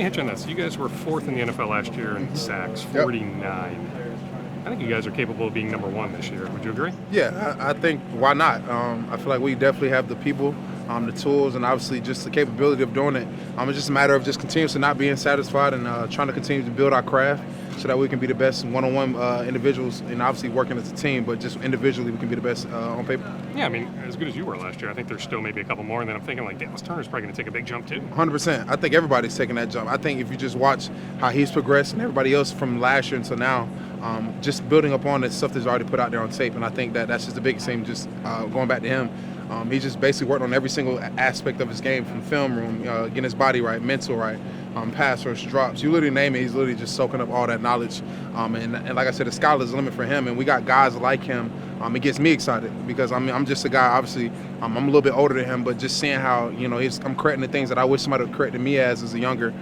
me hit you on this. You guys were 4th in the NFL last year in sacks, 49. I think you guys are capable of being number 1 this year. Would you agree? Yeah, I think why not? I feel like we definitely have the people, the tools, and obviously just the capability of doing it. It's just a matter of just continuously not being satisfied and trying to continue to build our craft so that we can be the best one-on-one individuals and obviously working as a team, but just individually we can be the best on paper. Yeah, I mean, as good as you were last year, I think there's still maybe a couple more, and then I'm thinking like Dallas Turner's probably going to take a big jump too. 100%. I think everybody's taking that jump. I think if you just watch how he's progressed and everybody else from last year until now, just building upon the stuff that's already put out there on tape, and I think that's just the biggest thing, just going back to him. He just basically worked on every single aspect of his game, from film room, getting his body right, mental right, pass rush, drops. You literally name it, he's literally just soaking up all that knowledge. And like I said, the sky's the limit for him, and we got guys like him. It gets me excited because I'm just a guy, obviously, I'm a little bit older than him, but just seeing how, I'm correcting the things that I wish somebody would correct me as a younger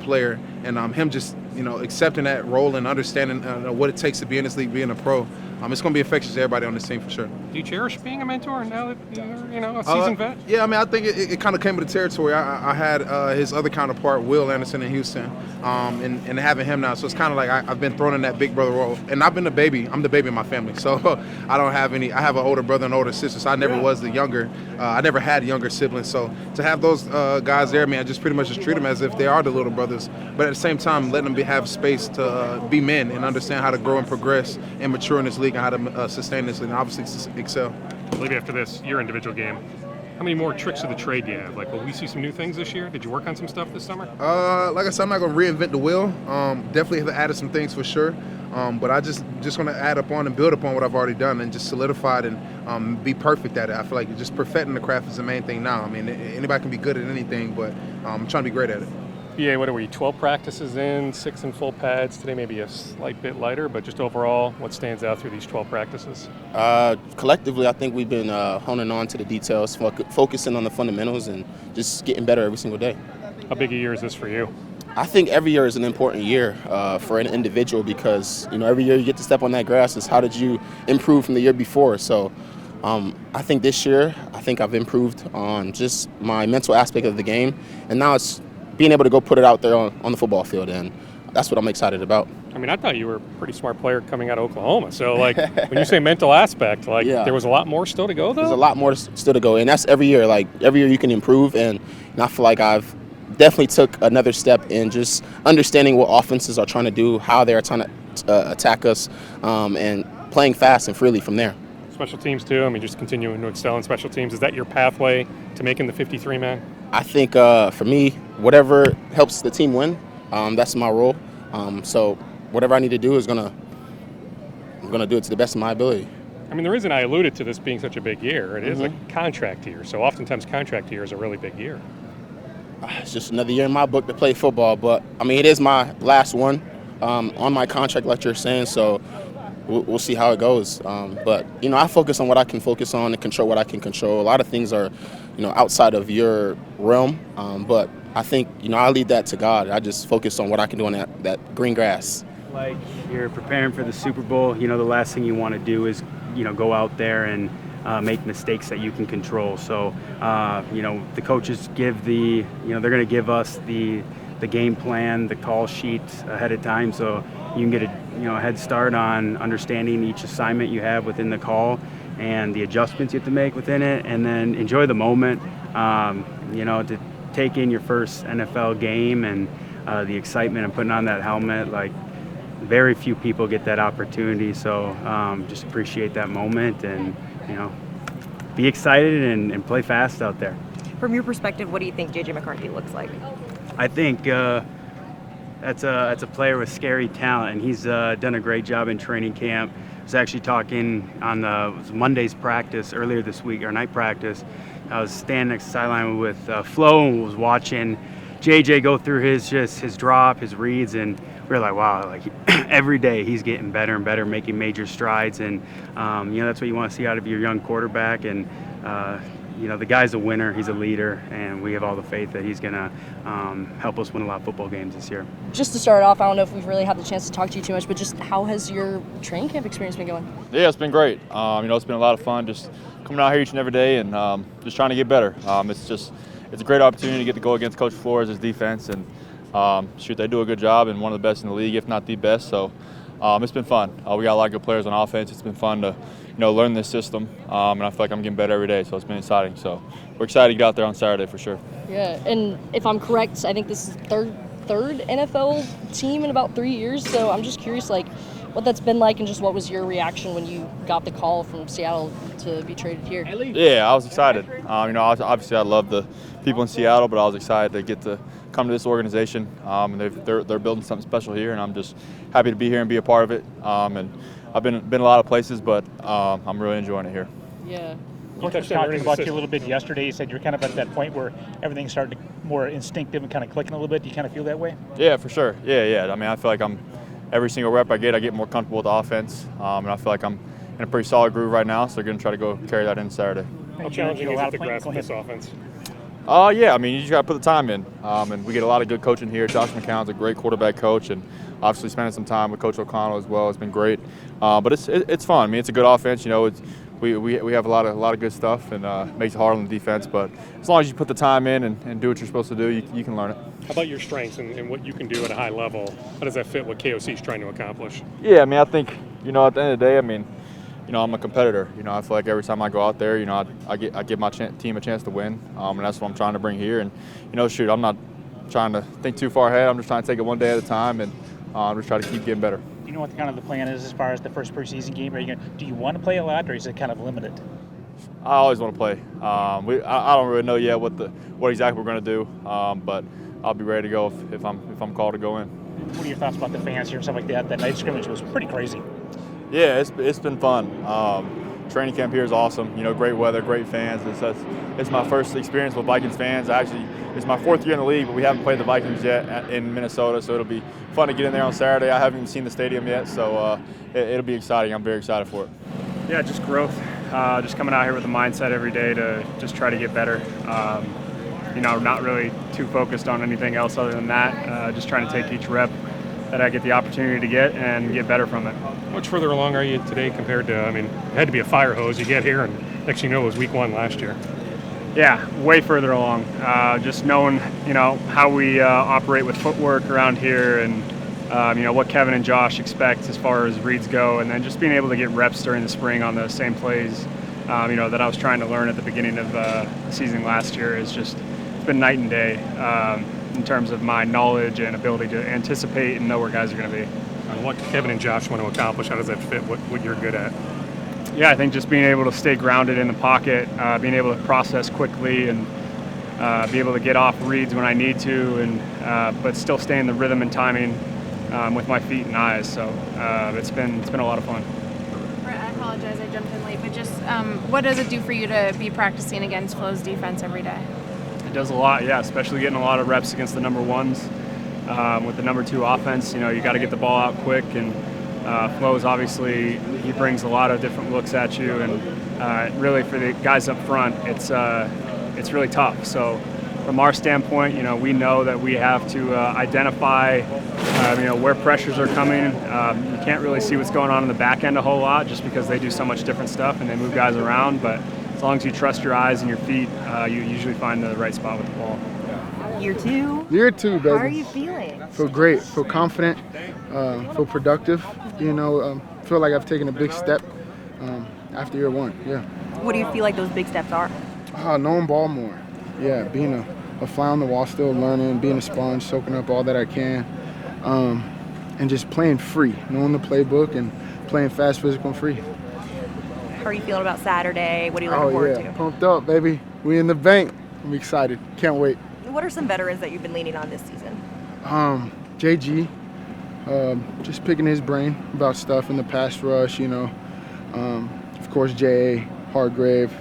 player. And him just, accepting that role and understanding what it takes to be in this league, being a pro. It's going to be infectious to everybody on this team for sure. Do you cherish being a mentor now that you're, a seasoned vet? Yeah, I mean, I think it kind of came with the territory. I had his other counterpart, Will Anderson, in Houston, and having him now. So it's kind of like I've been thrown in that big brother role. And I've been the baby. I'm the baby in my family. So I don't have any. I have an older brother and older sister, so I never was the younger. I never had younger siblings. So to have those guys there, man, I just pretty much just treat them as if they are the little brothers. But at the same time, letting them have space to be men and understand how to grow and progress and mature in this league and how to sustain this and obviously excel. Maybe after this, your individual game, how many more tricks of the trade do you have? Like, will we see some new things this year? Did you work on some stuff this summer? Like I said, I'm not going to reinvent the wheel. Definitely have added some things for sure. But I just going to add upon and build upon what I've already done and just solidify it and be perfect at it. I feel like just perfecting the craft is the main thing now. I mean, anybody can be good at anything, but I'm trying to be great at it. BA, what are we, 12 practices in, 6 in full pads? Today maybe a slight bit lighter, but just overall, what stands out through these 12 practices? Collectively, I think we've been honing on to the details, focusing on the fundamentals, and just getting better every single day. How big a year is this for you? I think every year is an important year for an individual because, every year you get to step on that grass is how did you improve from the year before. So I think this year, I've improved on just my mental aspect of the game, and now it's being able to go put it out there on the football field, and that's what I'm excited about. I mean, I thought you were a pretty smart player coming out of Oklahoma. So, when you say mental aspect, there was a lot more still to go, though? There's a lot more still to go, and that's every year. Every year you can improve, and I feel like I've definitely took another step in just understanding what offenses are trying to do, how they're trying to attack us, and playing fast and freely from there. Special teams, too? I mean, just continuing to excel in special teams. Is that your pathway to making the 53-man? I think for me, whatever helps the team win, that's my role. So whatever I need to do I'm gonna do it to the best of my ability. I mean, the reason I alluded to this being such a big year, it is a contract year. So oftentimes contract year is a really big year. It's just another year in my book to play football, but I mean, it is my last one on my contract, like you're saying. So we'll see how it goes. But I focus on what I can focus on and control what I can control. A lot of things are, outside of your realm. But I think, I leave that to God. I just focus on what I can do on that green grass. Like you're preparing for the Super Bowl, the last thing you want to do is, go out there and make mistakes that you can control. So, the coaches give they're going to give us the game plan, the call sheet ahead of time, so you can get a head start on understanding each assignment you have within the call and the adjustments you have to make within it, and then enjoy the moment. To take in your first NFL game and the excitement of putting on that helmet, very few people get that opportunity. So just appreciate that moment and be excited and play fast out there. From your perspective, what do you think J.J. McCarthy looks like? I think that's a player with scary talent, and he's done a great job in training camp. I was actually talking on Monday's practice earlier this week, or night practice. I was standing next to the sideline with Flo and was watching JJ go through his drop, his reads, and we were like, wow, every day he's getting better and better, making major strides, and that's what you want to see out of your young quarterback. And the guy's a winner, he's a leader, and we have all the faith that he's going to help us win a lot of football games this year. Just to start off, I don't know if we've really had the chance to talk to you too much, but just how has your training camp experience been going? Yeah, it's been great. It's been a lot of fun just coming out here each and every day and just trying to get better. It's a great opportunity to get to go against Coach Flores' defense, and Shoot, they do a good job and one of the best in the league, if not the best. So it's been fun. We got a lot of good players on offense. It's been fun to learn this system, and I feel like I'm getting better every day. So it's been exciting. So we're excited to get out there on Saturday for sure. Yeah, and if I'm correct, I think this is third NFL team in about 3 years. So I'm just curious, like, what that's been like, and just what was your reaction when you got the call from Seattle to be traded here? Yeah, I was excited. Obviously I love the people in Seattle, but I was excited to get to come to this organization, and they're building something special here, and I'm just happy to be here and be a part of it. And I've been a lot of places, but I'm really enjoying it here. Yeah. Coach was talking about you a little bit yesterday. You said you're kind of at that point where everything's starting to more instinctive and kind of clicking a little bit. Do you kind of feel that way? Yeah, for sure. Yeah. I mean, I feel like every single rep I get more comfortable with the offense, and I feel like I'm in a pretty solid groove right now, so we're going to try to go carry that in Saturday. How challenging is it to grasp this offense? Yeah, I mean, you just got to put the time in, and we get a lot of good coaching here. Josh McCown's a great quarterback coach, and obviously spending some time with Coach O'Connell as well has been great. But it's fun. I mean, it's a good offense. We have a lot of good stuff, and makes it hard on the defense. But as long as you put the time in and do what you're supposed to do, you can learn it. How about your strengths and what you can do at a high level? How does that fit what KOC is trying to accomplish? Yeah, I mean, I think, at the end of the day, I mean, I'm a competitor. I feel like every time I go out there, I give my team a chance to win, and that's what I'm trying to bring here. And, shoot, I'm not trying to think too far ahead. I'm just trying to take it one day at a time, and I'm just trying to keep getting better. Do you know what kind of the plan is as far as the first preseason game? Do you want to play a lot, or is it kind of limited? I always want to play. I don't really know yet what exactly we're going to do, but I'll be ready to go if I'm called to go in. What are your thoughts about the fans here and stuff like that? That night scrimmage was pretty crazy. Yeah, it's been fun. Training camp here is awesome. Great weather, great fans. It's my first experience with Vikings fans. Actually, it's my 4th year in the league, but we haven't played the Vikings yet in Minnesota, so it'll be fun to get in there on Saturday. I haven't even seen the stadium yet, so it'll be exciting. I'm very excited for it. Yeah, just growth. Just coming out here with a mindset every day to just try to get better. Not really too focused on anything else other than that. Just trying to take each rep that I get the opportunity to get and get better from it. How much further along are you today compared to, it had to be a fire hose. You get here, and next thing you know, it was week 1 last year. Yeah, way further along. Just knowing, how we operate with footwork around here, and what Kevin and Josh expect as far as reads go, and then just being able to get reps during the spring on the same plays, that I was trying to learn at the beginning of the season last year. It's been night and day in terms of my knowledge and ability to anticipate and know where guys are going to be. What Kevin and Josh want to accomplish, how does that fit what you're good at? Yeah, I think just being able to stay grounded in the pocket, being able to process quickly, and be able to get off reads when I need to, and but still stay in the rhythm and timing with my feet and eyes. So it's been a lot of fun. Brett, I apologize, I jumped in late, but just what does it do for you to be practicing against Flo's defense every day? It does a lot, yeah, especially getting a lot of reps against the number 1s. With the number 2 offense, you got to get the ball out quick, and Flo's obviously, he brings a lot of different looks at you, and really for the guys up front, it's really tough. So from our standpoint, we know that we have to identify, where pressures are coming. You can't really see what's going on in the back end a whole lot just because they do so much different stuff and they move guys around, but as long as you trust your eyes and your feet, you usually find the right spot with the ball. Year 2? Year 2, baby. How are you feeling? Feel great. Feel confident. Feel productive. Feel like I've taken a big step after year 1. Yeah. What do you feel like those big steps are? Knowing ball more. Yeah, being a fly on the wall, still learning, being a sponge, soaking up all that I can, and just playing free, knowing the playbook and playing fast, physical, and free. How are you feeling about Saturday? What are you looking forward to? Pumped up, baby. We in the bank. I'm excited. Can't wait. What are some veterans that you've been leaning on this season? JG, just picking his brain about stuff in the pass rush, of course, J.A., Hargrave,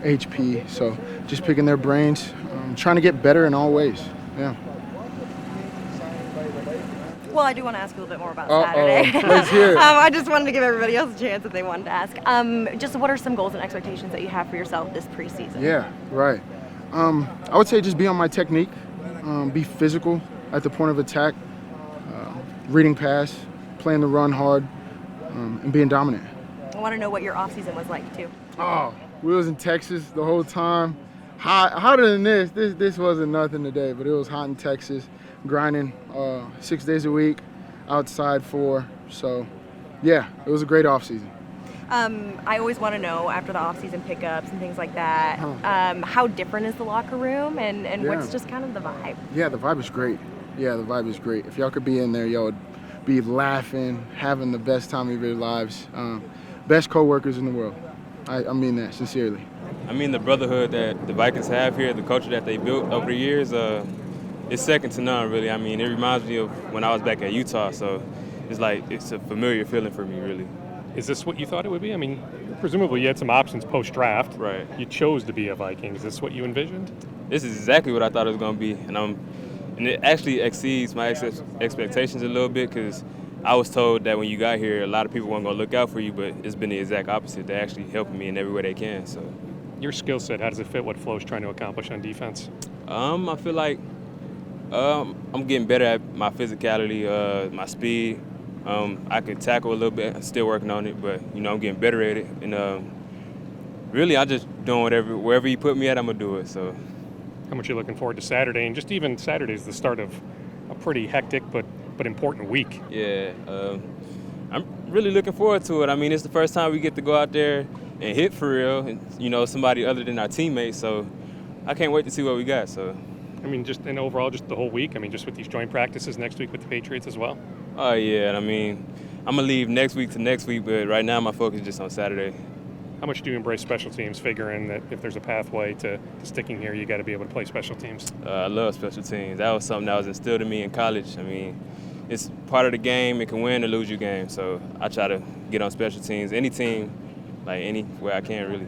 HP. So just picking their brains, trying to get better in all ways. Yeah. Well, I do want to ask a little bit more about Saturday. Let's hear it. I just wanted to give everybody else a chance if they wanted to ask. Just what are some goals and expectations that you have for yourself this preseason? Yeah, right. I would say just be on my technique, be physical at the point of attack, reading pass, playing the run hard, and being dominant. I want to know what your offseason was like, too. We was in Texas the whole time. Hotter than this. This wasn't nothing today, but it was hot in Texas. grinding 6 days a week, outside 4. So, yeah, it was a great offseason. I always want to know, after the off-season pickups and things like that, how different is the locker room and what's just kind of the vibe? Yeah, the vibe is great. Yeah, the vibe is great. If y'all could be in there, y'all would be laughing, having the best time of your lives. Best co-workers in the world. I mean that sincerely. I mean, the brotherhood that the Vikings have here, the culture that they built over the years, it's second to none, really. I mean, it reminds me of when I was back at Utah, so it's like it's a familiar feeling for me, really. Is this what you thought it would be? I mean, presumably you had some options post-draft. Right. You chose to be a Viking. Is this what you envisioned? This is exactly what I thought it was going to be, and it actually exceeds my expectations a little bit, because I was told that when you got here, a lot of people weren't going to look out for you, but it's been the exact opposite. They're actually helping me in every way they can. So, your skill set, how does it fit what Flo's trying to accomplish on defense? I feel like I'm getting better at my physicality, my speed. I can tackle a little bit. I'm still working on it, but I'm getting better at it. And really, I'm just doing wherever you put me at, I'm gonna do it. So, how much are you looking forward to Saturday? And just even Saturday is the start of a pretty hectic but important week. Yeah, I'm really looking forward to it. I mean, it's the first time we get to go out there and hit for real, and somebody other than our teammates. So, I can't wait to see what we got. So, I mean, and overall, just the whole week. I mean, just with these joint practices next week with the Patriots as well. Oh, yeah. I mean, I'm going to leave next week to next week, but right now my focus is just on Saturday. How much do you embrace special teams, figuring that if there's a pathway to sticking here, you got to be able to play special teams? I love special teams. That was something that was instilled in me in college. I mean, it's part of the game. It can win or lose your game. So I try to get on special teams, any team, like anywhere I can, really.